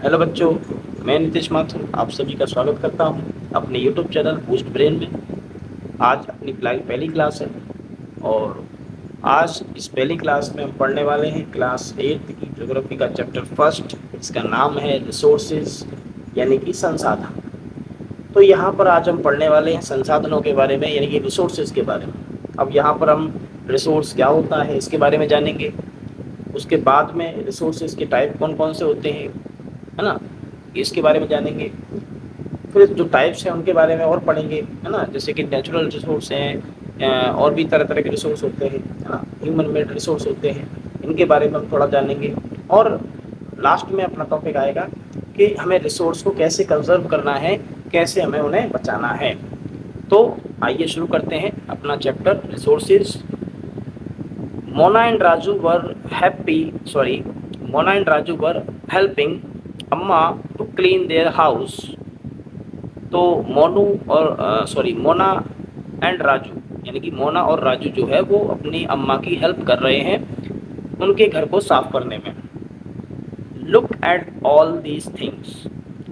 Hello बच्चों, मैं नीतीश माथुर आप सभी का स्वागत करता हूं अपने यूट्यूब चैनल बूस्ट ब्रेन में। आज अपनी पहली क्लास है और आज इस पहली क्लास में हम पढ़ने वाले हैं क्लास 8 की ज्योग्राफी का चैप्टर फर्स्ट। इसका नाम है रिसोर्सेज यानी कि संसाधन। तो यहाँ पर आज हम पढ़ने वाले हैं संसाधनों के बारे में यानी कि रिसोर्सेज के बारे में। अब यहाँ पर हम रिसोर्स क्या होता है इसके बारे में जानेंगे। उसके बाद में रिसोर्सेज के टाइप कौन कौन से होते हैं, है ना, इसके बारे में जानेंगे। फिर जो टाइप्स हैं उनके बारे में और पढ़ेंगे, है ना, जैसे कि नेचुरल रिसोर्स हैं और भी तरह तरह के रिसोर्स होते हैं, है ना, ह्यूमन मेड रिसोर्स होते हैं, इनके बारे में हम थोड़ा जानेंगे। और लास्ट में अपना टॉपिक आएगा कि हमें रिसोर्स को कैसे कंजर्व करना है, कैसे हमें उन्हें बचाना है। तो आइए शुरू करते हैं अपना chapter resources. Mona and Raju were helping अम्मा टू क्लीन देयर हाउस। तो मोना एंड राजू यानी कि मोना और राजू जो है वो अपनी अम्मा की हेल्प कर रहे हैं उनके घर को साफ करने में। Look at all these things,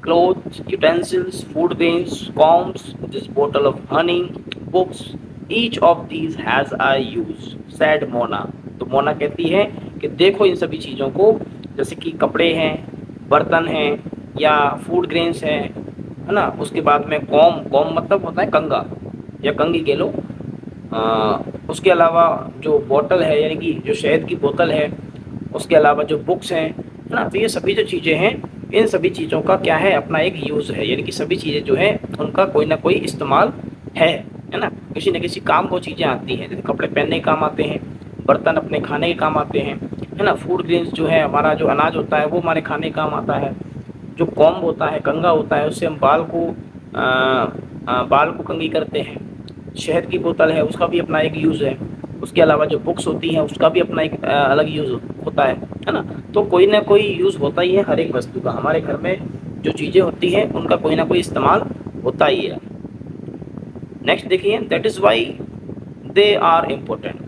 clothes, utensils, food grains, combs, this बोतल of honey, books, each of these has a use, said Mona. तो मोना कहती है कि देखो इन सभी चीज़ों को, जैसे कि कपड़े हैं, बर्तन हैं या फूड ग्रेन्स हैं, है ना। उसके बाद में कॉम मतलब होता है कंगा या कंगी कह लो। उसके अलावा जो बोतल है यानी कि जो शहद की बोतल है, उसके अलावा जो बुक्स हैं, है ना। तो ये सभी जो चीज़ें हैं, इन सभी चीज़ों का क्या है, अपना एक यूज़ है, यानी कि सभी चीज़ें जो है उनका कोई ना कोई इस्तेमाल है ना। किसी न किसी काम वो चीज़ें आती हैं, जैसे कपड़े पहनने के काम आते हैं, बर्तन अपने खाने के काम आते हैं, है ना। फूड ग्रेन्स जो है हमारा जो अनाज होता है वो हमारे खाने के काम आता है। जो कॉम्ब होता है, कंगा होता है, उससे हम बाल को कंघी करते हैं। शहद की बोतल है उसका भी अपना एक यूज़ है। उसके अलावा जो बुक्स होती हैं उसका भी अपना एक अलग यूज़ होता है ना। तो कोई ना कोई यूज़ होता ही है हर एक वस्तु का। हमारे घर में जो चीज़ें होती हैं उनका कोई ना कोई इस्तेमाल होता ही है। नेक्स्ट देखिए, that is why they are important.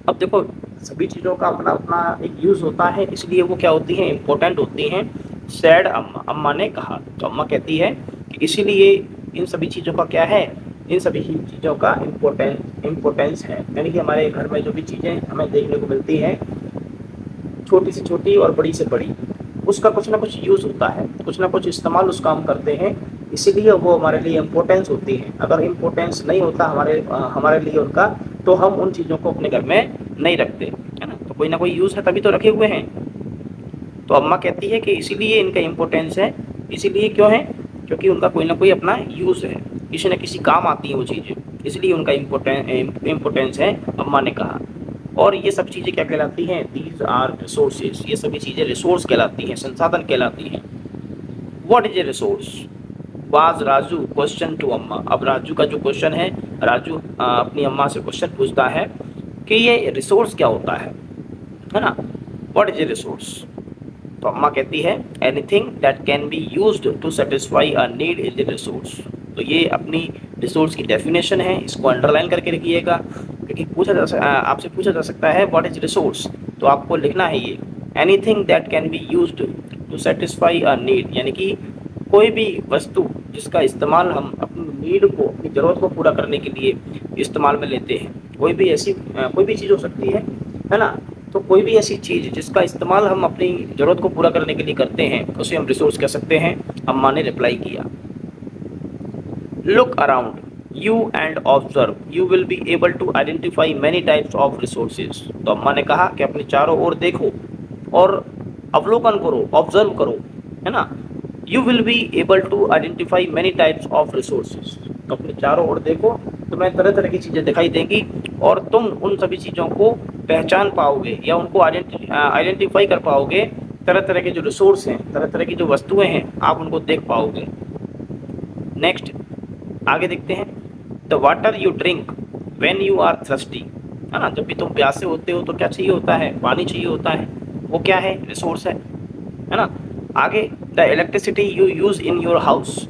अब देखो सभी चीज़ों का अपना अपना एक यूज़ होता है, इसलिए वो क्या होती हैं, इम्पोर्टेंट होती हैं। सैड अम्मा ने कहा। तो अम्मा कहती है कि इसीलिए इन सभी चीज़ों का क्या है, इन सभी चीज़ों का इम्पोर्टेंस है। यानी कि हमारे घर में जो भी चीज़ें हमें देखने को मिलती हैं, छोटी से छोटी और बड़ी से बड़ी, उसका कुछ ना कुछ यूज़ होता है, कुछ ना कुछ इस्तेमाल उस काम करते हैं, इसीलिए वो हमारे लिए इम्पोर्टेंस होती है। अगर इम्पोर्टेंस नहीं होता हमारे लिए उनका, तो हम उन चीज़ों को अपने घर में नहीं रखते, है ना। तो कोई ना कोई यूज़ है तभी तो रखे हुए हैं। तो अम्मा कहती है कि इसीलिए इनका इम्पोर्टेंस है। इसीलिए क्यों है, क्योंकि उनका कोई ना कोई अपना यूज़ है, किसी न किसी काम आती हैं वो चीज़ें, इसलिए उनका इम्पोर्टेंस है, अम्मा ने कहा। और ये सब चीज़ें क्या कहलाती हैं, दीज आर रिसोर्सेज। ये सभी चीज़ें रिसोर्स कहलाती हैं, संसाधन कहलाती हैं। What is a resource was Raju question to अम्मा। अब राजू का जो क्वेश्चन है, राजू अपनी अम्मा से क्वेश्चन पूछता है कि ये रिसोर्स क्या होता है ना। What is a resource. तो अम्मा कहती है anything that can be used to satisfy a need is a resource. तो ये अपनी रिसोर्स की डेफिनेशन है, इसको अंडरलाइन करके रखिएगा, क्योंकि आपसे पूछा जा सकता है व्हाट इज रिसोर्स, तो आपको लिखना है ये anything that can be used to satisfy a need, यानी कि कोई भी वस्तु जिसका इस्तेमाल हम अपनी नीड को, अपनी ज़रूरत को पूरा करने के लिए इस्तेमाल में लेते हैं। कोई भी चीज़ हो सकती है ना। तो कोई भी ऐसी चीज़ जिसका इस्तेमाल हम अपनी ज़रूरत को पूरा करने के लिए करते हैं, उसे हम रिसोर्स कह सकते हैं। अम्मा ने रिप्लाई किया। Look around you and observe, you will be able to identify many types of resources. तो अम्मा ने कहा कि अपने चारों ओर देखो और अवलोकन करो, ऑब्जर्व करो, है ना। You will be able to identify many types of resources. तो अपने चारों ओर देखो, तुम्हें तरह तरह की चीज़ें दिखाई देंगी और तुम उन सभी चीज़ों को पहचान पाओगे या उनको आइडेंटिफाई कर पाओगे। तरह तरह के जो रिसोर्स हैं, तरह तरह की जो वस्तुएं हैं, आप उनको देख पाओगे। नेक्स्ट आगे देखते हैं। The water you drink when you are thirsty, है ना। जब भी तुम प्यासे होते हो तो क्या चाहिए होता है, पानी चाहिए होता है, वो क्या है, रिसोर्स है ना। आगे the electricity you use in your house,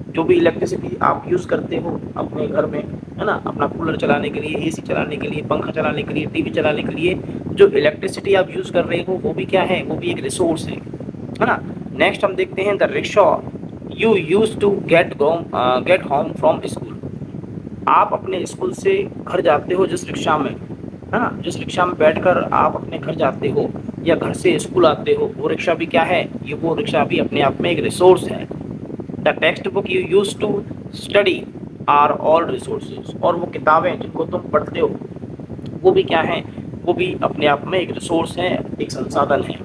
जो भी इलेक्ट्रिसिटी आप यूज़ करते हो अपने घर में, है ना, अपना कूलर चलाने के लिए, एसी चलाने के लिए, पंखा चलाने के लिए, टीवी चलाने के लिए जो इलेक्ट्रिसिटी आप यूज़ कर रहे हो वो भी क्या है, वो भी एक रिसोर्स है ना। नेक्स्ट हम देखते हैं the rickshaw you use to get home from school. आप अपने स्कूल से घर जाते हो जिस रिक्शा में, है ना, जिस रिक्शा में बैठकर आप अपने घर जाते हो या घर से स्कूल आते हो, वो रिक्शा भी क्या है, ये वो रिक्शा भी अपने आप में एक रिसोर्स है। The text book you use to study are all resources. और वो किताबें जिनको तुम पढ़ते हो वो भी क्या है, वो भी अपने आप में एक रिसोर्स है, एक संसाधन है।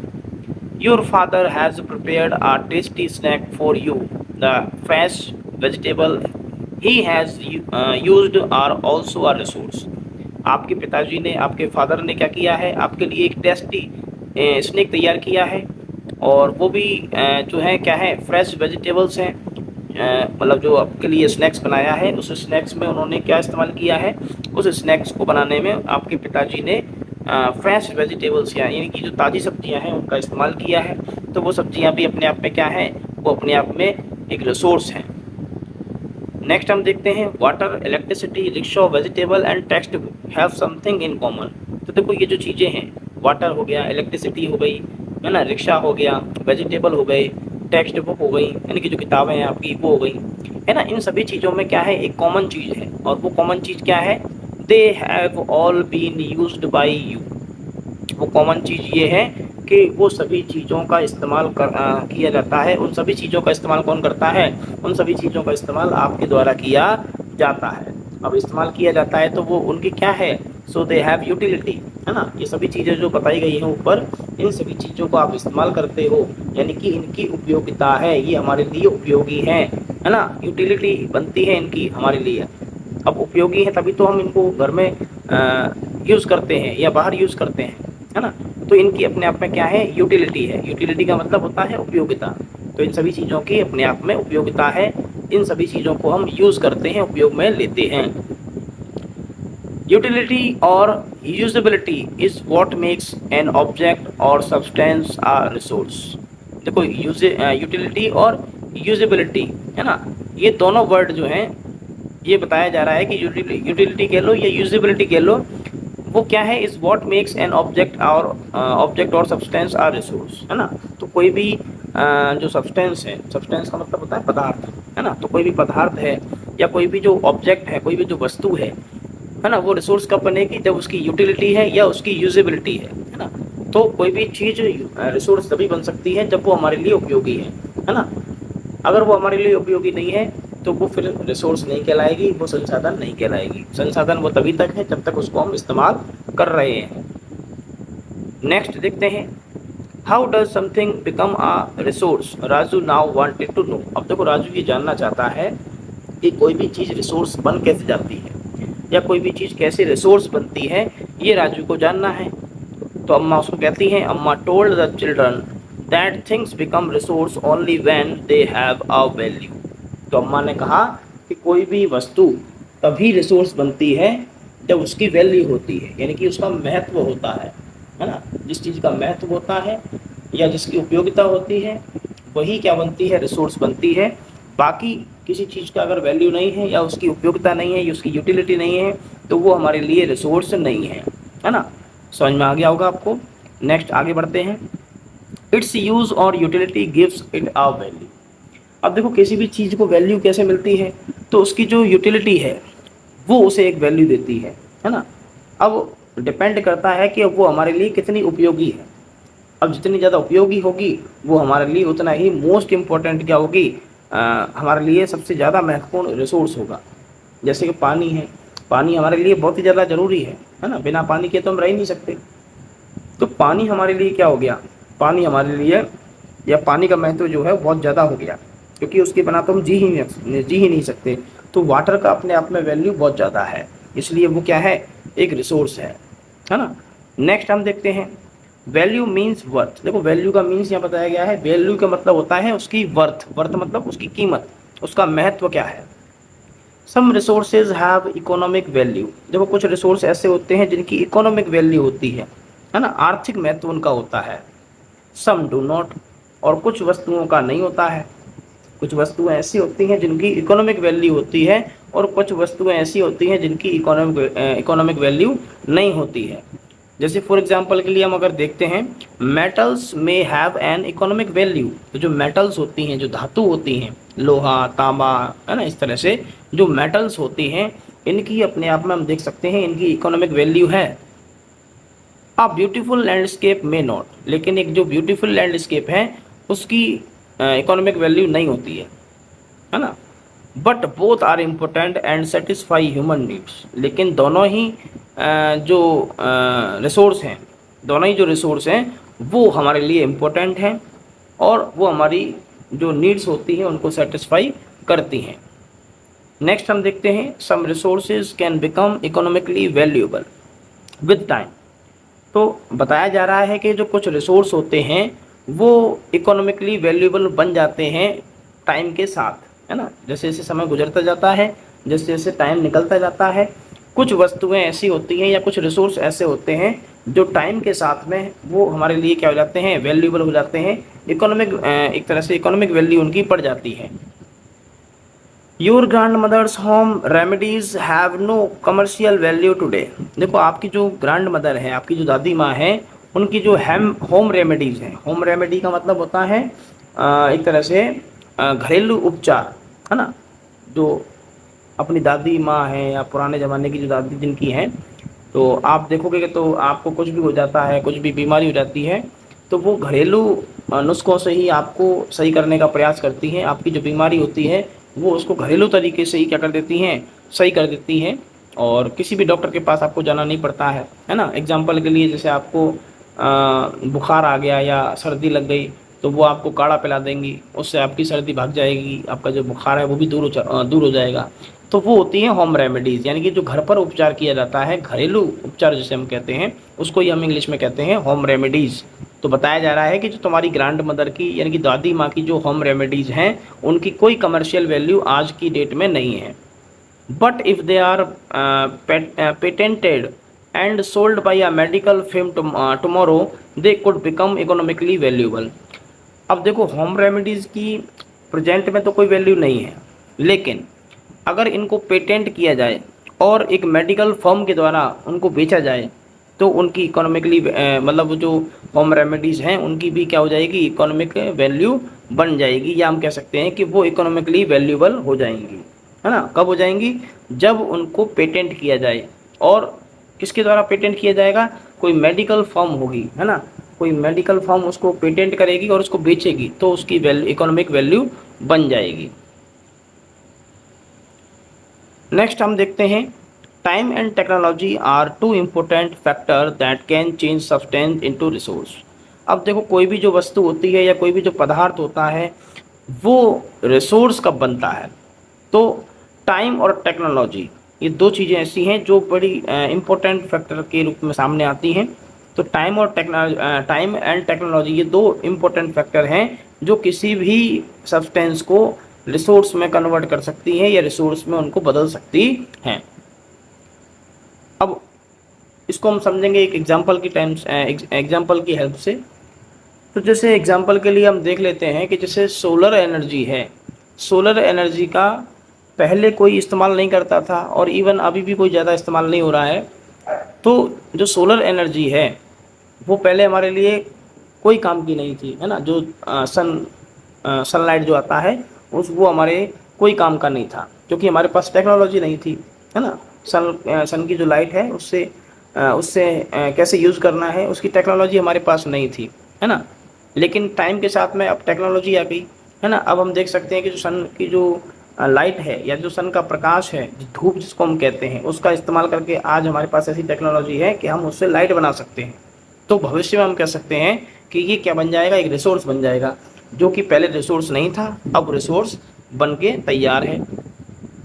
Your father has prepared a tasty snack for you, the fresh vegetable he has used are also a resource. आपके पिताजी ने, आपके फादर ने क्या किया है, आपके लिए एक टेस्टी स्नैक तैयार किया है, और वो भी जो है क्या है, फ्रेश वेजिटेबल्स हैं। मतलब जो आपके लिए स्नैक्स बनाया है, उस स्नैक्स में उन्होंने क्या इस्तेमाल किया है, उस स्नैक्स को बनाने में आपके पिताजी ने फ्रेश वेजिटेबल्स यानी कि जो ताज़ी सब्जियां हैं उनका इस्तेमाल किया है। तो वो सब्जियां भी अपने आप में क्या हैं, वो अपने आप में एक रिसोर्स हैं। नेक्स्ट हम देखते हैं water, electricity, rickshaw, vegetable and text book have something in common. तो देखो ये जो चीज़ें हैं, वाटर हो गया, इलेक्ट्रिसिटी हो गई, है ना, रिक्शा हो गया, वेजिटेबल हो गए, टेक्स्ट बुक हो गई, यानी कि जो किताबें हैं आपकी वो हो गई, है ना। इन सभी चीज़ों में क्या है, एक कॉमन चीज़ है, और वो कॉमन चीज़ क्या है, they have all been used by you. वो कॉमन चीज़ ये है कि वो सभी चीज़ों का इस्तेमाल किया जाता है। उन सभी चीज़ों का इस्तेमाल कौन करता है, उन सभी चीज़ों का इस्तेमाल आपके द्वारा किया जाता है। अब इस्तेमाल किया जाता है तो वो उनकी क्या है, सो दे हैव यूटिलिटी, है ना। ये सभी चीज़ें जो बताई गई हैं ऊपर, इन सभी चीज़ों को आप इस्तेमाल करते हो, यानी कि इनकी उपयोगिता है, ये हमारे लिए उपयोगी हैं, है ना। यूटिलिटी बनती है इनकी हमारे लिए। अब उपयोगी है तभी तो हम इनको घर में यूज़ करते हैं या बाहर यूज़ करते हैं, है ना। तो इनकी अपने आप में क्या है, यूटिलिटी है। यूटिलिटी का मतलब होता है उपयोगिता। तो इन सभी चीज़ों की अपने आप में उपयोगिता है, इन सभी चीज़ों को हम यूज़ करते हैं, उपयोग में लेते हैं। यूटिलिटी और usability is what makes an object और सब्सटेंस आ रिसोर्स। देखो यूटिलिटी और यूजेबिलिटी, है ना, ये दोनों वर्ड जो हैं, ये बताया जा रहा है कि यूटिलिटी कह लो या यूजेबिलिटी कह लो, वो क्या है, is what makes an object और सब्सटेंस आर रिसोर्स, है ना। तो कोई भी जो सब्सटेंस है, सब्सटेंस का मतलब होता है पदार्थ, है ना। तो कोई भी पदार्थ है या कोई भी जो ऑब्जेक्ट है, कोई भी जो वस्तु है ना, वो रिसोर्स कब बनेगी, जब उसकी यूटिलिटी है या उसकी यूजेबिलिटी है ना। तो कोई भी चीज़ रिसोर्स तभी बन सकती है जब वो हमारे लिए उपयोगी है ना। अगर वो हमारे लिए उपयोगी नहीं है तो वो फिर रिसोर्स नहीं कहलाएगी, वो संसाधन नहीं कहलाएगी। संसाधन वो तभी तक है जब तक उसको हम इस्तेमाल कर रहे हैं। नेक्स्ट देखते हैं, how does something become a resource, Raju now wanted to know. अब देखो राजू ये जानना चाहता है कि कोई भी चीज़ रिसोर्स बन कैसे जाती है, या कोई भी चीज़ कैसे रिसोर्स बनती है, ये राजू को जानना है। तो अम्मा उसको कहती हैं, अम्मा told the children that things become resource only when they have a value. तो अम्मा ने कहा कि कोई भी वस्तु तभी रिसोर्स बनती है जब उसकी वैल्यू होती है, यानी कि उसका महत्व होता है ना। जिस चीज़ का महत्व होता है या जिसकी उपयोगिता होती है वही क्या बनती है, रिसोर्स बनती है। बाकी किसी चीज़ का अगर वैल्यू नहीं है या उसकी उपयोगिता नहीं है या उसकी यूटिलिटी नहीं है तो वो हमारे लिए रिसोर्स नहीं है ना। समझ में आ गया होगा आपको। नेक्स्ट आगे बढ़ते हैं, इट्स यूज़ और utility gives it a value. अब देखो किसी भी चीज़ को वैल्यू कैसे मिलती है, तो उसकी जो यूटिलिटी है वो उसे एक वैल्यू देती है ना। अब डिपेंड करता है कि अब वो हमारे लिए कितनी उपयोगी है। अब जितनी ज़्यादा उपयोगी होगी वो हमारे लिए उतना ही मोस्ट इम्पोर्टेंट क्या होगी, हमारे लिए सबसे ज़्यादा महत्वपूर्ण रिसोर्स होगा। जैसे कि पानी है, पानी हमारे लिए बहुत ही ज़्यादा ज़रूरी है ना। बिना पानी के तो हम रह ही नहीं सकते। तो पानी हमारे लिए क्या हो गया, पानी हमारे लिए या पानी का महत्व जो है बहुत ज़्यादा हो गया, क्योंकि उसके बिना तो हम जी ही नहीं सकते। तो वाटर का अपने आप में वैल्यू बहुत ज़्यादा है, इसलिए वो क्या है, एक रिसोर्स है ना। नेक्स्ट हम देखते हैं, वैल्यू मीन्स वर्थ। देखो वैल्यू का मीन्स यहाँ बताया गया है, वैल्यू का मतलब होता है उसकी वर्थ, वर्थ मतलब उसकी कीमत, उसका महत्व क्या है। सम रिसोर्सेज हैव इकोनॉमिक वैल्यू। देखो कुछ रिसोर्स ऐसे होते हैं जिनकी इकोनॉमिक वैल्यू होती है ना, आर्थिक महत्व उनका होता है। सम डू नॉट, और कुछ वस्तुओं का नहीं होता है। कुछ वस्तुएं ऐसी होती हैं जिनकी इकोनॉमिक वैल्यू होती है और कुछ वस्तुएं ऐसी होती हैं जिनकी इकोनॉमिक वैल्यू नहीं होती है। जैसे फॉर एग्जांपल के लिए हम अगर देखते हैं, मेटल्स में हैव एन इकोनॉमिक वैल्यू। तो जो मेटल्स होती हैं, जो धातु होती हैं, लोहा, तांबा, है ना, इस तरह से जो मेटल्स होती हैं, इनकी अपने आप में हम देख सकते हैं इनकी इकोनॉमिक वैल्यू है। अ ब्यूटीफुल लैंडस्केप में नॉट, लेकिन एक जो ब्यूटीफुल लैंडस्केप है उसकी इकोनॉमिक वैल्यू नहीं होती है ना। But both are important and satisfy human needs, लेकिन दोनों ही जो रिसोर्स हैं, दोनों ही जो रिसोर्स हैं वो हमारे लिए इम्पोर्टेंट हैं और वो हमारी जो नीड्स होती हैं उनको सेटिस्फाई करती हैं। नेक्स्ट हम देखते हैं, some resources can become economically valuable with time. तो बताया जा रहा है कि जो कुछ रिसोर्स होते हैं वो इकोनॉमिकली वैल्यूएबल बन जाते हैं टाइम के साथ, है ना। जैसे जैसे समय गुजरता जाता है, जैसे जैसे टाइम निकलता जाता है, कुछ वस्तुएं ऐसी होती हैं या कुछ रिसोर्स ऐसे होते हैं जो टाइम के साथ में वो हमारे लिए क्या हो जाते हैं, वैल्यूएबल हो जाते हैं, इकोनॉमिक एक तरह से इकोनॉमिक वैल्यू उनकी बढ़ जाती है। Your grandmother's home remedies have no commercial value today. देखो आपकी जो ग्रैंड मदर है, आपकी जो दादी माँ है, उनकी जो होम रेमेडीज हैं, होम रेमेडी का मतलब होता है एक तरह से घरेलू उपचार, है ना। जो अपनी दादी माँ है या पुराने ज़माने की जो दादी जिनकी हैं, तो आप देखोगे कि तो आपको कुछ भी हो जाता है, कुछ भी बीमारी हो जाती है, तो वो घरेलू नुस्खों से ही आपको सही करने का प्रयास करती हैं। आपकी जो बीमारी होती है वो उसको घरेलू तरीके से ही क्या कर देती हैं, सही कर देती हैं, और किसी भी डॉक्टर के पास आपको जाना नहीं पड़ता है ना। एग्जाम्पल के लिए जैसे आपको बुखार आ गया या सर्दी लग गई तो वो आपको काढ़ा पिला देंगी, उससे आपकी सर्दी भाग जाएगी, आपका जो बुखार है वो भी दूर हो जाएगा। तो वो होती हैं होम रेमेडीज़, यानी कि जो घर पर उपचार किया जाता है, घरेलू उपचार जिसे हम कहते हैं, उसको ही हम इंग्लिश में कहते हैं होम रेमेडीज़। तो बताया जा रहा है कि जो तुम्हारी ग्रैंड मदर की यानी कि दादी माँ की जो होम रेमेडीज़ हैं उनकी कोई कमर्शियल वैल्यू आज की डेट में नहीं है। But if they are patented and sold by a medical firm tomorrow they could become economically valuable. अब देखो होम रेमेडीज़ की प्रेजेंट में तो कोई वैल्यू नहीं है, लेकिन अगर इनको पेटेंट किया जाए और एक मेडिकल फर्म के द्वारा उनको बेचा जाए तो उनकी इकोनॉमिकली मतलब जो होम रेमेडीज़ हैं उनकी भी क्या हो जाएगी, इकोनॉमिक वैल्यू बन जाएगी, या हम कह सकते हैं कि वो इकोनॉमिकली वैल्यूएबल हो जाएंगी, है ना। कब हो जाएंगी, जब उनको पेटेंट किया जाए। और किसके द्वारा पेटेंट किया जाएगा, कोई मेडिकल फर्म होगी, है ना, कोई मेडिकल फर्म उसको पेटेंट करेगी और उसको बेचेगी तो उसकी इकोनॉमिक वैल्यू बन जाएगी। नेक्स्ट हम देखते हैं, time and technology are two important factor that can change substance into resource. अब देखो कोई भी जो वस्तु होती है या कोई भी जो पदार्थ होता है वो रिसोर्स कब बनता है, तो टाइम और टेक्नोलॉजी ये दो चीज़ें ऐसी हैं जो बड़ी इम्पोर्टेंट फैक्टर के रूप में सामने आती हैं। तो टाइम एंड टेक्नोलॉजी ये दो इम्पोर्टेंट फैक्टर हैं जो किसी भी सब्सटेंस को रिसोर्स में कन्वर्ट कर सकती हैं या रिसोर्स में उनको बदल सकती हैं। अब इसको हम समझेंगे एक एग्जांपल की हेल्प से। तो जैसे एग्जांपल के लिए हम देख लेते हैं कि जैसे सोलर एनर्जी है, सोलर एनर्जी का पहले कोई इस्तेमाल नहीं करता था और इवन अभी भी कोई ज़्यादा इस्तेमाल नहीं हो रहा है। तो जो सोलर एनर्जी है वो पहले हमारे लिए कोई काम की नहीं थी, है ना। जो सनलाइट जो आता है वो हमारे कोई काम का नहीं था, क्योंकि हमारे पास टेक्नोलॉजी नहीं थी, है ना। सन की जो लाइट है उससे कैसे यूज़ करना है उसकी टेक्नोलॉजी हमारे पास नहीं थी, है ना। लेकिन टाइम के साथ में अब टेक्नोलॉजी आ गई, है ना। अब हम देख सकते हैं कि जो सन की जो लाइट है या जो सन का प्रकाश है, धूप जिसको हम कहते हैं, उसका इस्तेमाल करके आज हमारे पास ऐसी टेक्नोलॉजी है कि हम उससे लाइट बना सकते हैं। तो भविष्य में हम कह सकते हैं कि ये क्या बन जाएगा, एक रिसोर्स बन जाएगा, जो कि पहले रिसोर्स नहीं था अब रिसोर्स बन के तैयार है।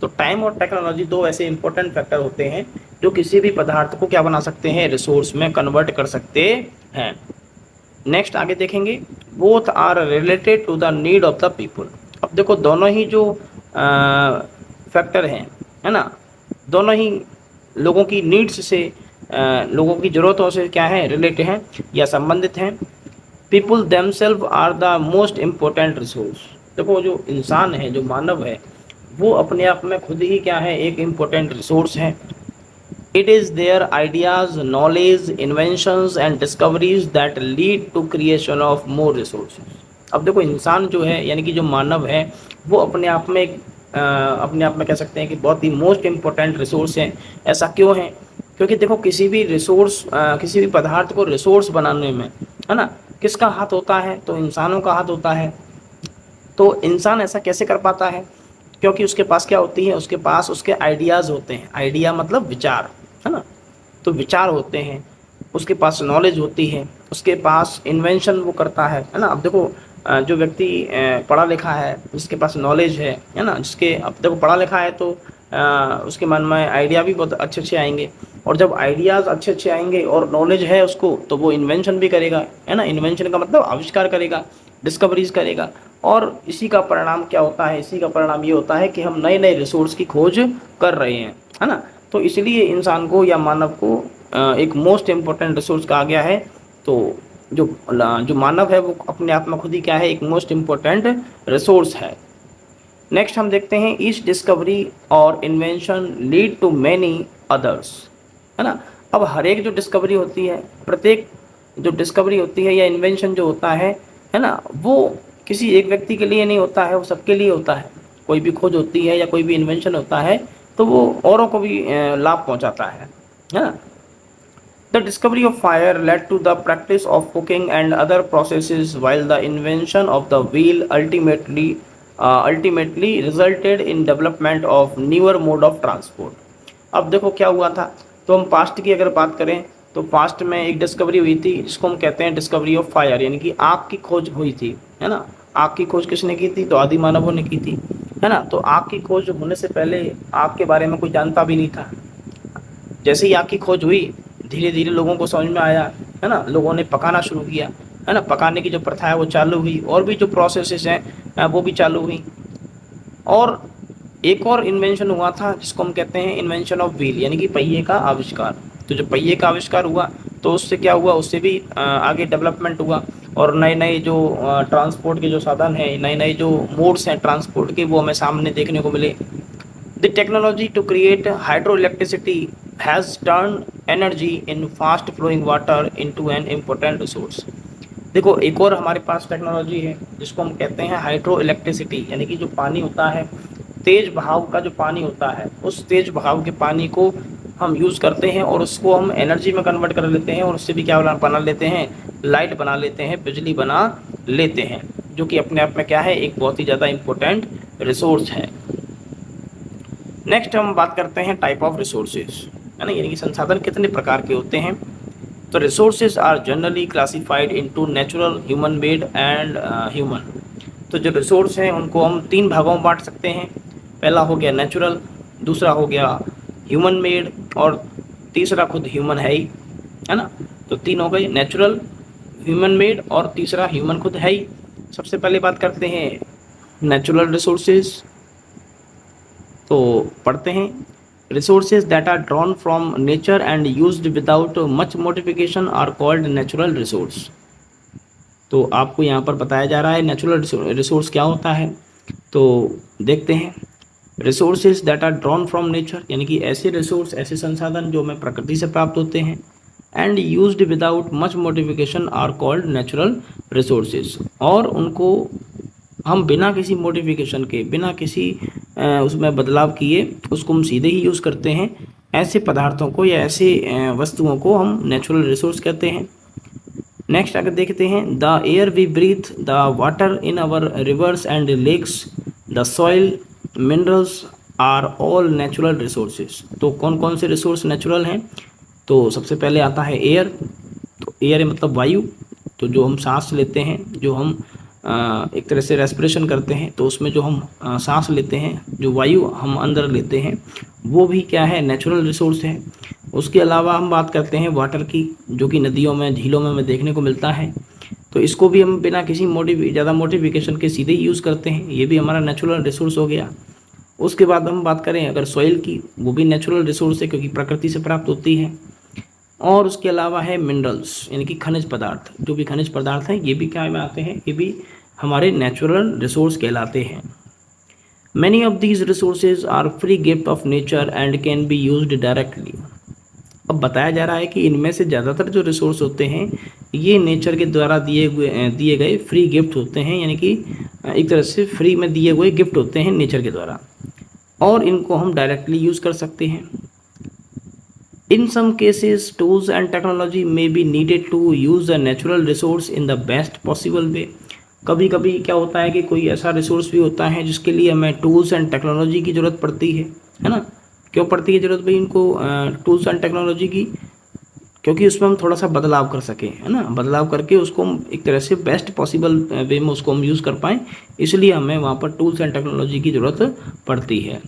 तो टाइम और टेक्नोलॉजी दो ऐसे इंपॉर्टेंट फैक्टर होते हैं जो किसी भी पदार्थ को क्या बना सकते हैं, रिसोर्स में कन्वर्ट कर सकते हैं। नेक्स्ट आगे देखेंगे, both are related to the need of the people. अब देखो दोनों ही जो फैक्टर हैं, है ना, दोनों ही लोगों की नीड्स से लोगों की ज़रूरतों से क्या है, रिलेटेड हैं या संबंधित हैं। People themselves are the most important resource. देखो जो इंसान है, जो मानव है, वो अपने आप में खुद ही क्या है, एक इम्पोर्टेंट रिसोर्स है। It is their ideas, knowledge, inventions and discoveries that lead to creation of more resources. अब देखो इंसान जो है यानी कि जो मानव है वो अपने आप में कह सकते हैं कि बहुत ही मोस्ट इम्पोर्टेंट रिसोर्स है। ऐसा क्यों है? क्योंकि देखो किसी भी किसी भी पदार्थ को रिसोर्स बनाने में, है ना, किसका हाथ होता है? तो इंसानों का हाथ होता है। तो इंसान ऐसा कैसे कर पाता है? क्योंकि उसके पास क्या होती है? उसके पास उसके आइडियाज़ होते हैं। आइडिया मतलब विचार, है ना। तो विचार होते हैं, उसके पास नॉलेज होती है, उसके पास इन्वेंशन वो करता है ना। अब देखो जो व्यक्ति पढ़ा लिखा है, जिसके पास नॉलेज है ना, जिसके अब देखो पढ़ा लिखा है तो उसके मन में आइडिया भी बहुत अच्छे अच्छे आएंगे, और जब आइडियाज़ अच्छे अच्छे आएंगे और नॉलेज है उसको, तो वो इन्वेंशन भी करेगा, है ना। इन्वेंशन का मतलब आविष्कार करेगा, डिस्कवरीज करेगा, और इसी का परिणाम क्या होता है? इसी का परिणाम ये होता है कि हम नए नए रिसोर्स की खोज कर रहे हैं, है ना। तो इसलिए इंसान को या मानव को एक मोस्ट इम्पोर्टेंट रिसोर्स कहा गया है। तो जो मानव है वो अपने आप में खुद ही क्या है? एक मोस्ट इम्पोर्टेंट रिसोर्स है। नेक्स्ट हम देखते हैं ईच डिस्कवरी और invention lead to many others, है ना। अब हर एक जो डिस्कवरी होती है, प्रत्येक जो डिस्कवरी होती है या इन्वेंशन जो होता है ना, वो किसी एक व्यक्ति के लिए नहीं होता है, वो सबके लिए होता है। कोई भी खोज होती है या कोई भी इन्वेंशन होता है तो वो औरों को भी लाभ पहुंचाता है ना। The discovery of fire led to the practice of cooking and other processes while the invention of the wheel ultimately resulted in development of newer mode of transport. अब देखो क्या हुआ था, तो हम पास्ट की अगर बात करें तो पास्ट में एक डिस्कवरी हुई थी जिसको हम कहते हैं डिस्कवरी ऑफ फायर, यानी कि आग की खोज हुई थी, है ना। आग की खोज किसने की थी? तो आदि मानवों ने की थी, है ना। तो आग की खोज होने से पहले आग के बारे में कोई जानता भी नहीं था। जैसे ही आग की खोज हुई, धीरे धीरे लोगों को समझ में आया, है ना। लोगों ने पकाना शुरू किया, है ना। पकाने की जो प्रथा है वो चालू हुई, और भी जो प्रोसेसेस हैं वो भी चालू हुई। और एक और इन्वेंशन हुआ था जिसको हम कहते हैं इन्वेंशन ऑफ व्हील, यानी कि पहिए का आविष्कार। तो जब पहिए का आविष्कार हुआ तो उससे क्या हुआ? उससे भी आगे डेवलपमेंट हुआ, और नए नए जो ट्रांसपोर्ट के जो साधन हैं, नए नए जो मोड्स हैं ट्रांसपोर्ट के, वो हमें सामने देखने को मिले। The technology to create hydro electricity has turn energy in fast flowing water into an important resource. देखो एक और हमारे पास टेक्नोलॉजी है जिसको हम कहते हैं हाइड्रो इलेक्ट्रिसिटी, यानी कि जो पानी होता है, तेज बहाव का जो पानी होता है, उस तेज बहाव के पानी को हम यूज़ करते हैं और उसको हम एनर्जी में कन्वर्ट कर लेते हैं, और उससे भी क्या बना लेते हैं? लाइट बना लेते हैं, बिजली बना लेते हैं, जो कि अपने आप में क्या है? एक बहुत ही ज़्यादा इम्पोर्टेंट रिसोर्स है। नेक्स्ट हम बात करते हैं टाइप ऑफ रिसोर्सेज, है ना, यानी कि संसाधन कितने प्रकार के होते हैं। तो resources are generally classified into natural, human made and human. तो जो रिसोर्स हैं उनको हम 3 भागों में बांट सकते हैं। पहला हो गया नेचुरल, दूसरा हो गया ह्यूमन मेड, और तीसरा खुद ह्यूमन है ही, है ना। तो 3 हो गए, नेचुरल, ह्यूमन मेड और तीसरा ह्यूमन खुद है ही। सबसे पहले बात करते हैं नेचुरल रिसोर्सेज। तो पढ़ते हैं, resources that are drawn from nature and used without much modification are called natural resource. तो आपको यहाँ पर बताया जा रहा है नेचुरल रिसोर्स क्या होता है। तो देखते हैं, resources that are drawn from nature, यानी कि ऐसे रिसोर्स, ऐसे संसाधन जो हमें प्रकृति से प्राप्त होते हैं, and used without much modification are called natural resources, और उनको हम बिना किसी मॉडिफिकेशन के, बिना किसी उसमें बदलाव किए उसको हम सीधे ही यूज़ करते हैं। ऐसे पदार्थों को या ऐसे वस्तुओं को हम नेचुरल रिसोर्स कहते हैं। नेक्स्ट अगर देखते हैं, the air we breathe, the water in our rivers and lakes, the soil, minerals are all natural resources. तो कौन कौन से रिसोर्स नेचुरल हैं? तो सबसे पहले आता है एयर। तो एयर मतलब वायु, तो जो हम सांस लेते हैं, जो हम एक तरह से रेस्पिरेशन करते हैं, तो उसमें जो हम सांस लेते हैं, जो वायु हम अंदर लेते हैं, वो भी क्या है? नेचुरल रिसोर्स है। उसके अलावा हम बात करते हैं वाटर की, जो कि नदियों में, झीलों में हमें देखने को मिलता है। तो इसको भी हम बिना किसी ज़्यादा मॉडिफिकेशन के सीधे ही यूज़ करते हैं, ये भी हमारा नेचुरल रिसोर्स हो गया। उसके बाद हम बात करें अगर सॉइल की, वो भी नेचुरल रिसोर्स है क्योंकि प्रकृति से प्राप्त होती है। और उसके अलावा है मिनरल्स, यानी कि खनिज पदार्थ। जो भी खनिज पदार्थ हैं ये भी क्या में आते हैं? ये भी हमारे नेचुरल रिसोर्स कहलाते हैं। Many of these resources are free gift of nature and can be used directly. अब बताया जा रहा है कि इनमें से ज़्यादातर जो रिसोर्स होते हैं ये नेचर के द्वारा दिए गए फ्री गिफ्ट होते हैं, यानी कि एक तरह से फ्री में दिए हुए गिफ्ट होते हैं नेचर के द्वारा, और इनको हम डायरेक्टली यूज़ कर सकते हैं। In some cases tools and technology may be needed to use the natural resource in the best possible way. कभी कभी क्या होता है कि कोई ऐसा रिसोर्स भी होता है जिसके लिए हमें टूल्स एंड टेक्नोलॉजी की ज़रूरत पड़ती है ना। क्यों पड़ती है ज़रूरत भाई इनको टूल्स एंड टेक्नोलॉजी की? क्योंकि उसमें हम थोड़ा सा बदलाव कर सकें, है ना, बदलाव करके उसको हम एक तरह से बेस्ट पॉसिबल वे में उसको हम यूज़ कर पाएँ, इसलिए हमें वहाँ पर टूल्स एंड टेक्नोलॉजी की ज़रूरत पड़ती है।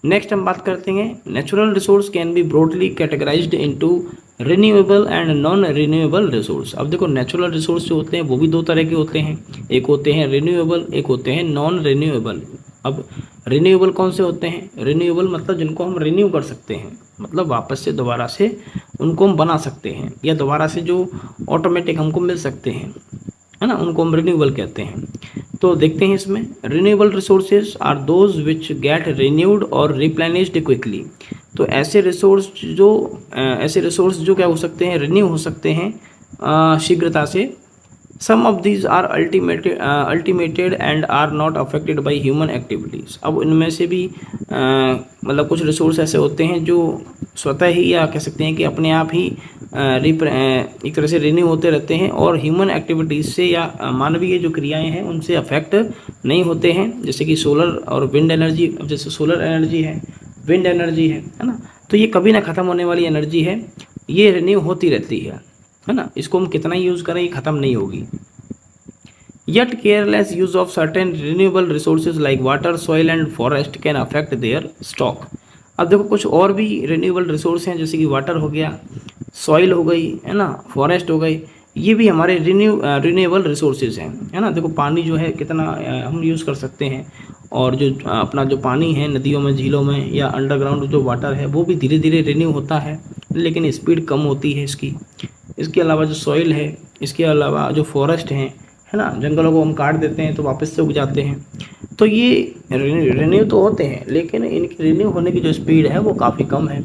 नेक्स्ट हम बात करते हैं natural resource can be broadly categorised into renewable and non renewable resource. अब देखो नेचुरल रिसोर्स जो होते हैं वो भी दो तरह के होते हैं, एक होते हैं रिन्यूएबल, एक होते हैं नॉन रिन्यूएबल। अब रिन्यूएबल कौन से होते हैं? रिन्यूएबल मतलब जिनको हम रिन्यू कर सकते हैं, मतलब वापस से दोबारा से उनको हम बना सकते हैं, या दोबारा से जो ऑटोमेटिक हमको मिल सकते हैं, है ना, उनको हम रिन्यूएबल कहते हैं। तो देखते हैं इसमें, renewable resources are those which get renewed or replenished quickly. तो ऐसे रिसोर्स जो क्या हो सकते हैं, रिन्यू हो सकते हैं शीघ्रता से। Some of these are unlimited and are not affected by human activities. अब इनमें से भी मतलब कुछ रिसोर्स ऐसे होते हैं जो स्वतः ही, या कह सकते हैं कि अपने आप ही एक तरह से रिन्यू होते रहते हैं और ह्यूमन एक्टिविटीज़ से या मानवीय जो क्रियाएं हैं उनसे अफेक्ट नहीं होते हैं। जैसे कि सोलर और विंड एनर्जी, जैसे सोलर एनर्जी है, विंड एनर्जी है ना, तो ये कभी ना ख़त्म होने वाली एनर्जी है, ये रिन्यू होती रहती है ना, इसको हम कितना ही यूज़ करें ये ख़त्म नहीं होगी। Yet careless use of certain renewable resources like water, soil and forest can affect their stock। अब देखो कुछ और भी रिन्यूएबल रिसोर्स हैं, जैसे कि वाटर हो गया, सॉइल हो गई, है ना, फॉरेस्ट हो गई, ये भी हमारे रिन्यूएबल रिसोर्सेज हैं, है ना। देखो पानी जो है कितना हम यूज़ कर सकते हैं, और जो अपना जो पानी है नदियों में, झीलों में, या अंडरग्राउंड जो वाटर है वो भी धीरे धीरे रिन्यू होता है, लेकिन स्पीड कम होती है इसकी। इसके अलावा जो सॉइल है, इसके अलावा जो फॉरेस्ट हैं, है ना, जंगलों को हम काट देते हैं तो वापस से उग जाते हैं, तो ये रिन्यू तो होते हैं, लेकिन इनकी रिन्यू होने की जो स्पीड है वो काफ़ी कम है,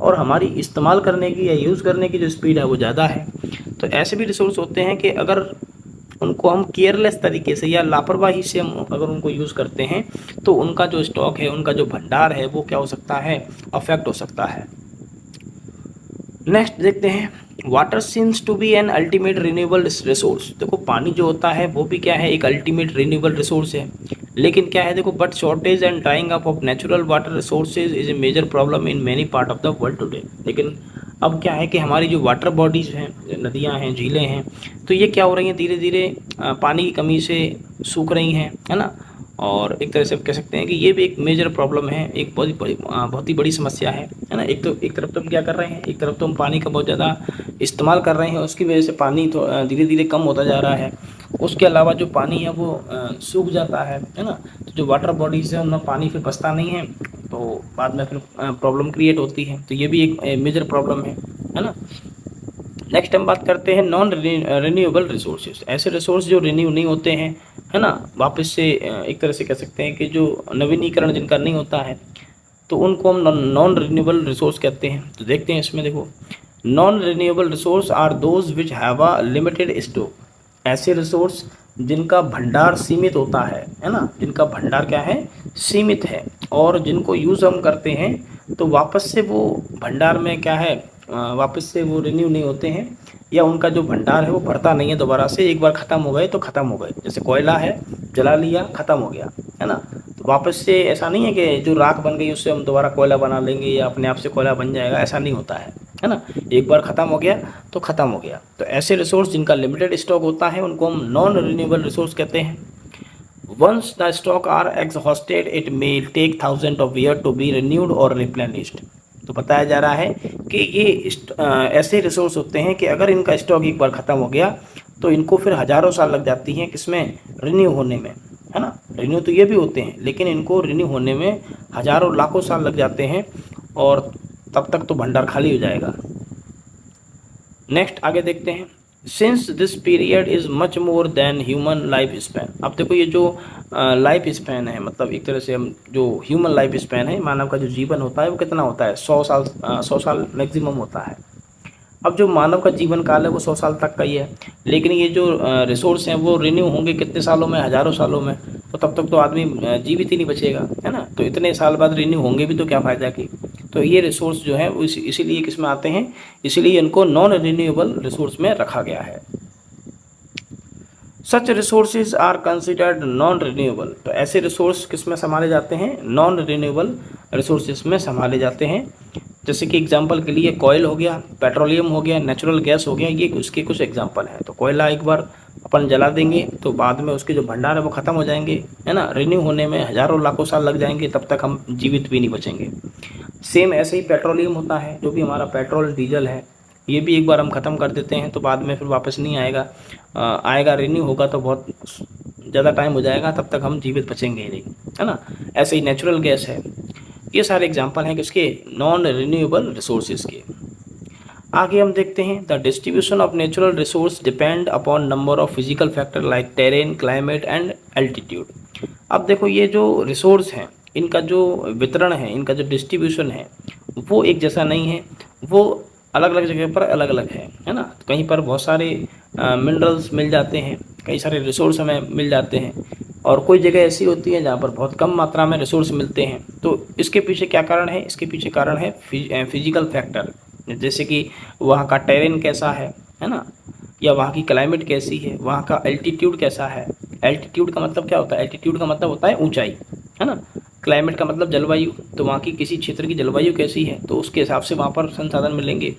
और हमारी इस्तेमाल करने की या यूज़ करने की जो स्पीड है वो ज़्यादा है। तो ऐसे भी रिसोर्स होते हैं कि अगर उनको हम केयरलेस तरीके से या लापरवाही से हम अगर उनको यूज़ करते हैं तो उनका जो स्टॉक है, उनका जो भंडार है वो क्या हो सकता है, अफेक्ट हो सकता है। नेक्स्ट देखते हैं, water seems to be an ultimate renewable resource. देखो पानी जो होता है वो भी क्या है, एक अल्टीमेट रिन्यूएबल रिसोर्स है, लेकिन क्या है देखो, but shortage and drying up of natural water resources is a major problem in many part of the world today. लेकिन अब क्या है कि हमारी जो वाटर बॉडीज़ हैं, नदियाँ हैं, झीलें हैं, तो ये क्या हो रही हैं, धीरे धीरे पानी की कमी से सूख रही हैं, है ना, और एक तरह से कह सकते हैं कि ये भी एक मेजर प्रॉब्लम है, एक बहुत ही बड़ी समस्या है ना। एक तरफ तो हम क्या कर रहे हैं, एक तरफ तो हम पानी का बहुत ज़्यादा इस्तेमाल कर रहे हैं, उसकी वजह से पानी तो धीरे धीरे कम होता जा रहा है। उसके अलावा जो पानी है वो सूख जाता है ना, तो जो वाटर बॉडीज़ है उनमें पानी फिर बचता नहीं है, तो बाद में फिर प्रॉब्लम क्रिएट होती है। तो ये भी एक मेजर प्रॉब्लम है ना। नेक्स्ट हम बात करते हैं नॉन रिन्यूएबल रिसोर्सेज। ऐसे रिसोर्स जो रिन्यू नहीं होते हैं, है ना, वापस से एक तरह से कह सकते हैं कि जो नवीनीकरण जिनका नहीं होता है, तो उनको हम नॉन रिन्यूएबल रिसोर्स कहते हैं। तो देखते हैं इसमें, देखो, non renewable resource are those which have a limited stock. ऐसे रिसोर्स जिनका भंडार सीमित होता है ना, जिनका भंडार क्या है, सीमित है, और जिनको यूज़ हम करते हैं तो वापस से वो भंडार में क्या है, वापस से वो रिन्यू नहीं होते हैं, या उनका जो भंडार है वो भरता नहीं है दोबारा से। एक बार ख़त्म हो गए तो ख़त्म हो गए, जैसे कोयला है, जला लिया, ख़त्म हो गया, है ना, तो वापस से ऐसा नहीं है कि जो राख बन गई उससे हम दोबारा कोयला बना लेंगे या अपने आप से कोयला बन जाएगा, ऐसा नहीं होता है ना। एक बार ख़त्म हो गया तो ख़त्म हो गया। तो ऐसे रिसोर्स जिनका लिमिटेड स्टॉक होता है उनको हम नॉन रिन्यूएबल रिसोर्स कहते हैं। Once the stock are exhausted it may take thousand of year to be renewed or replenished. तो बताया जा रहा है कि ये ऐसे रिसोर्स होते हैं कि अगर इनका स्टॉक एक बार ख़त्म हो गया तो इनको फिर हज़ारों साल लग जाती हैं किसमें, रिन्यू होने में, है ना। रिन्यू तो ये भी होते हैं, लेकिन इनको रिन्यू होने में हज़ारों लाखों साल लग जाते हैं, और तब तक तो भंडार खाली हो जाएगा। नेक्स्ट आगे देखते हैं, since this period is much more than human life span. अब देखो ये जो लाइफ स्पैन है, मतलब एक तरह से हम जो ह्यूमन लाइफ स्पैन है, मानव का जो जीवन होता है वो कितना होता है, 100 साल, 100 साल मैक्सिमम होता है। अब जो मानव का जीवन काल है वो 100 साल तक का ही है, लेकिन ये जो रिसोर्स हैं वो रिन्यू होंगे कितने सालों में, हज़ारों सालों में। तो तब तक तो आदमी जीवित ही नहीं बचेगा, है ना। तो इतने साल बाद रिन्यू होंगे भी तो क्या फ़ायदा की। तो ये रिसोर्स जो है वो इसीलिए किस में आते हैं, इसीलिए इनको नॉन रिन्यूएबल रिसोर्स में रखा गया है। Such resources are considered non renewable. तो ऐसे रिसोर्स किस में संभाले जाते हैं, नॉन रिन्यूएबल रिसोर्सेज में संभाले जाते हैं। जैसे कि एग्जांपल के लिए कोयल हो गया, पेट्रोलियम हो गया, नेचुरल गैस हो गया, ये उसके कुछ एग्जांपल हैं। तो कोयला एक बार अपन जला देंगे तो बाद में उसके जो भंडार है वो ख़त्म हो जाएंगे, है ना। रिन्यू होने में हज़ारों लाखों साल लग जाएंगे, तब तक हम जीवित भी नहीं बचेंगे। सेम ऐसे ही पेट्रोलियम होता है, जो भी हमारा पेट्रोल डीजल है, ये भी एक बार हम ख़त्म कर देते हैं तो बाद में फिर वापस नहीं आएगा। आएगा, रिन्यू होगा तो बहुत ज़्यादा टाइम हो जाएगा, तब तक हम जीवित बचेंगे ही नहीं, है ना। ऐसे ही नेचुरल गैस है। ये सारे एग्जांपल हैं किसके, नॉन रिन्यूएबल रिसोर्सेज के। आगे हम देखते हैं, the distribution of natural resource depend upon number of physical factor like terrain, climate and altitude. अब देखो ये जो रिसोर्स हैं, इनका जो वितरण है, इनका जो डिस्ट्रीब्यूशन है वो एक जैसा नहीं है, वो अलग अलग जगह पर अलग अलग है ना। कहीं पर बहुत सारे मिनरल्स मिल जाते हैं, कई सारे रिसोर्स हमें मिल जाते हैं, और कोई जगह ऐसी होती है जहाँ पर बहुत कम मात्रा में रिसोर्स मिलते हैं। तो इसके पीछे क्या कारण है, इसके पीछे कारण है फिजिकल फैक्टर। जैसे कि वहाँ का टेरेन कैसा है ना, या वहाँ की क्लाइमेट कैसी है, वहाँ का एल्टीट्यूड कैसा है। एल्टीट्यूड का मतलब क्या होता है, एल्टीट्यूड का मतलब होता है ऊंचाई, है ना। क्लाइमेट का मतलब जलवायु, तो वहाँ की किसी क्षेत्र की जलवायु कैसी है, तो उसके हिसाब से वहाँ पर संसाधन मिलेंगे।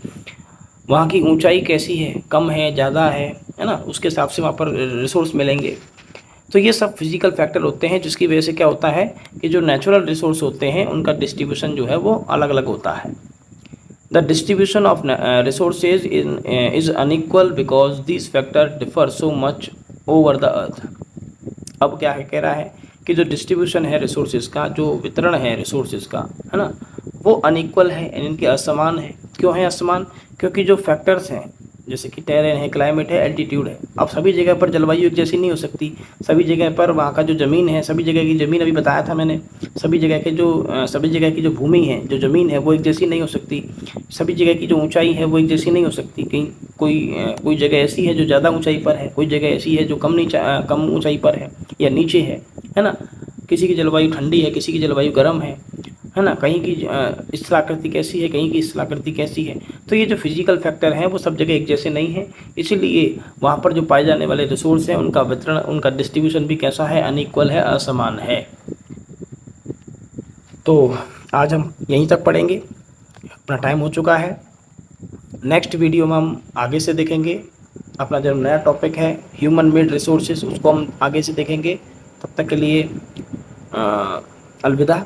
वहाँ की ऊंचाई कैसी है, कम है, ज़्यादा है ना, उसके हिसाब से वहाँ पर रिसोर्स मिलेंगे। तो ये सब फिजिकल फैक्टर होते हैं, जिसकी वजह से क्या होता है कि जो नेचुरल रिसोर्स होते हैं उनका डिस्ट्रीब्यूशन जो है वो अलग अलग होता है। The distribution of resources is unequal because this factor differ so much over the earth. अब क्या है, कह रहा है कि जो डिस्ट्रीब्यूशन है रिसोर्सेज का, जो वितरण है रिसोर्सेज का, है ना, वो अनइक्वल है, इनके असमान है। क्यों है असमान, क्योंकि जो फैक्टर्स हैं जैसे कि टेरेन है, क्लाइमेट है, एल्टीट्यूड है, अब सभी जगह पर जलवायु एक जैसी नहीं हो सकती। सभी जगह पर वहाँ का जो ज़मीन है, सभी जगह की ज़मीन अभी बताया था मैंने, सभी जगह की जो भूमि है, जो ज़मीन है वो एक जैसी नहीं हो सकती। सभी जगह की जो ऊंचाई है वो एक जैसी नहीं हो सकती। कहीं कोई जगह ऐसी है जो ज़्यादा ऊंचाई पर है, कोई जगह ऐसी है जो कम ऊंचाई पर है या नीचे है ना। किसी की जलवायु ठंडी है, किसी की जलवायु गर्म है ना। कहीं की स्थलाकृति कैसी है, कहीं की स्थलाकृति कैसी है। तो ये जो फिजिकल फैक्टर हैं वो सब जगह एक जैसे नहीं है, इसीलिए वहाँ पर जो पाए जाने वाले रिसोर्स हैं उनका वितरण, उनका डिस्ट्रीब्यूशन भी कैसा है, अनइक्वल है, असमान है। तो आज हम यहीं तक पढ़ेंगे, अपना टाइम हो चुका है। नेक्स्ट वीडियो में हम आगे से देखेंगे, अपना जो नया टॉपिक है ह्यूमन मेड रिसोर्सेज, उसको हम आगे से देखेंगे। तब तक के लिए अलविदा।